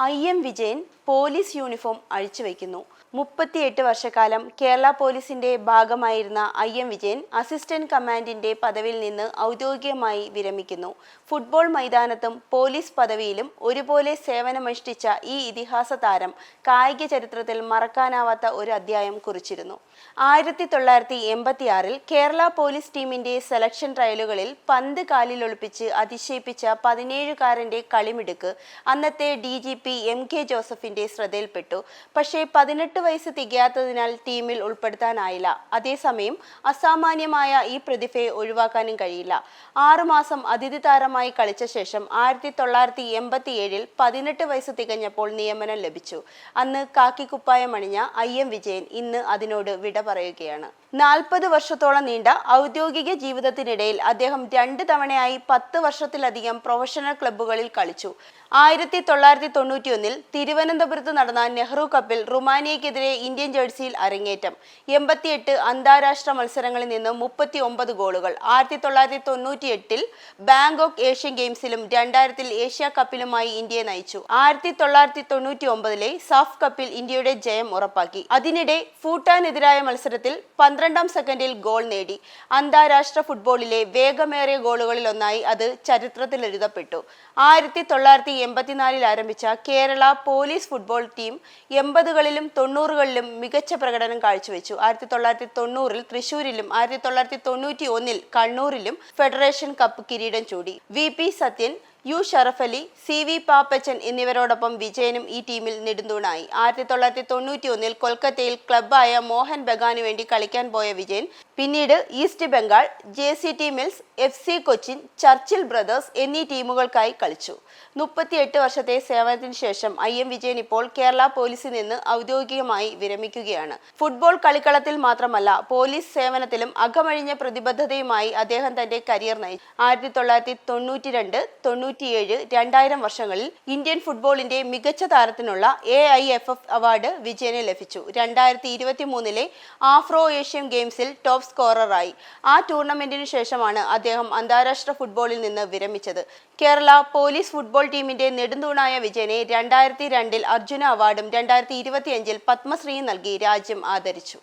IM Vijayan police uniform അഴിച്ചുവെക്കുന്നു. 38 വർഷക്കാലം കേരള പോലീസിന്റെ ഭാഗമായിരുന്ന IM വിജയൻ അസിസ്റ്റന്റ് കമാൻഡിന്റെ പദവിയിൽ നിന്ന് ഔദ്യോഗികമായി വിരമിക്കുന്നു. ഫുട്ബോൾ മൈതാനത്തും പോലീസ് പദവിയിലും ഒരുപോലെ സേവനമനുഷ്ഠിച്ച ഈ ഇതിഹാസ താരം കായിക ചരിത്രത്തിൽ മറക്കാനാവാത്ത ഒരു അധ്യായം കുറിച്ചിരുന്നു. 1986 കേരള പോലീസ് ടീമിന്റെ സെലക്ഷൻ ട്രയലുകളിൽ പന്ത് കാലിലൊളിപ്പിച്ച് അതിശയിപ്പിച്ച 17കാരന്റെ കളിമിടുക്ക് അന്നത്തെ DGP MK ജോസഫിന്റെ ശ്രദ്ധയിൽപ്പെട്ടു. പക്ഷേ 18 വയസ്സ് തികയാത്തതിനാൽ ടീമിൽ ഉൾപ്പെടുത്താനായില്ല. അതേസമയം അസാമാന്യമായ ഈ പ്രതിഭയെ ഒഴിവാക്കാനും കഴിയില്ല. 6 മാസം അതിഥി താരമായി കളിച്ച ശേഷം 1987 18 വയസ്സ് തികഞ്ഞപ്പോൾ നിയമനം ലഭിച്ചു. അന്ന് കാക്കിക്കുപ്പായം അണിഞ്ഞ IM വിജയൻ ഇന്ന് അതിനോട് വിട പറയുകയാണ്. 40 വർഷത്തോളം നീണ്ട ഔദ്യോഗിക ജീവിതത്തിനിടയിൽ അദ്ദേഹം 2 തവണയായി 10 വർഷത്തിലധികം പ്രൊഫഷണൽ ക്ലബ്ബുകളിൽ കളിച്ചു. 1991 തിരുവനന്തപുരത്ത് നടന്ന നെഹ്റു കപ്പിൽ റുമാനിയക്കെതിരെ ഇന്ത്യൻ ജേഴ്സിയിൽ അരങ്ങേറ്റം. 88 അന്താരാഷ്ട്ര മത്സരങ്ങളിൽ നിന്ന് 39 ഗോളുകൾ. 1998 ബാങ്കോക്ക് ഏഷ്യൻ ഗെയിംസിലും 2000 ഏഷ്യ കപ്പിലുമായി ഇന്ത്യയെ നയിച്ചു. 1999 സാഫ് കപ്പിൽ ഇന്ത്യയുടെ ജയം ഉറപ്പാക്കി. അതിനിടെ ഭൂട്ടാനെതിരായ മത്സരത്തിൽ 12ാം സെക്കൻഡിൽ ഗോൾ നേടി. അന്താരാഷ്ട്ര ഫുട്ബോളിലെ വേഗമേറിയ ഗോളുകളിൽ ഒന്നായി അത് ചരിത്രത്തിൽ എഴുതപ്പെട്ടു. 1984 ആരംഭിച്ച കേരള പോലീസ് ഫുട്ബോൾ ടീം 80കളിലും 90കളിലും മികച്ച പ്രകടനം കാഴ്ചവെച്ചു. 1990 തൃശൂരിലും 1991 കണ്ണൂരിലും ഫെഡറേഷൻ കപ്പ് കിരീടം ചൂടി. VP Sathyan, U Sharafali, CV Pappachan എന്നിവരോടൊപ്പം വിജയനും ഈ ടീമിൽ നെടുന്തൂണായി. 1991 കൊൽക്കത്തയിൽ ക്ലബ്ബായ മോഹൻ ബഗാനു വേണ്ടി കളിക്കാൻ പോയ വിജയൻ പിന്നീട് east Bengal, JCT mills, FC Cochin, Churchill brothers എന്നീ ടീമുകൾക്കായി കളിച്ചു. 38 വർഷത്തെ സേവനത്തിന് ശേഷം IM വിജയൻ ഇപ്പോൾ കേരള പോലീസിൽ നിന്ന് ഔദ്യോഗികമായി വിരമിക്കുകയാണ്. ഫുട്ബോൾ കളിക്കളത്തിൽ മാത്രമല്ല പോലീസ് സേവനത്തിലും അകമഴിഞ്ഞ പ്രതിബദ്ധതയുമായി അദ്ദേഹം തന്റെ കരിയർ നയിച്ചു. 1992, 97, 2000 വർഷങ്ങളിൽ ഇന്ത്യൻ ഫുട്ബോളിന്റെ മികച്ച താരത്തിനുള്ള AIFF അവാർഡ് വിജയന് ലഭിച്ചു. 2023 ആഫ്രോ ഏഷ്യൻ ഗെയിംസിൽ ടോപ്പ് സ്കോററായി. ആ ടൂർണമെന്റിനു ശേഷമാണ് അദ്ദേഹം അന്താരാഷ്ട്ര ഫുട്ബോളിൽ നിന്ന് വിരമിച്ചത്. കേരള പോലീസ് ഫുട്ബോൾ ടീമിന്റെ നെടുന്തൂണായ വിജയനെ 2002 അർജുന അവാർഡും 2025 പത്മശ്രീയും നൽകി രാജ്യം ആദരിച്ചു.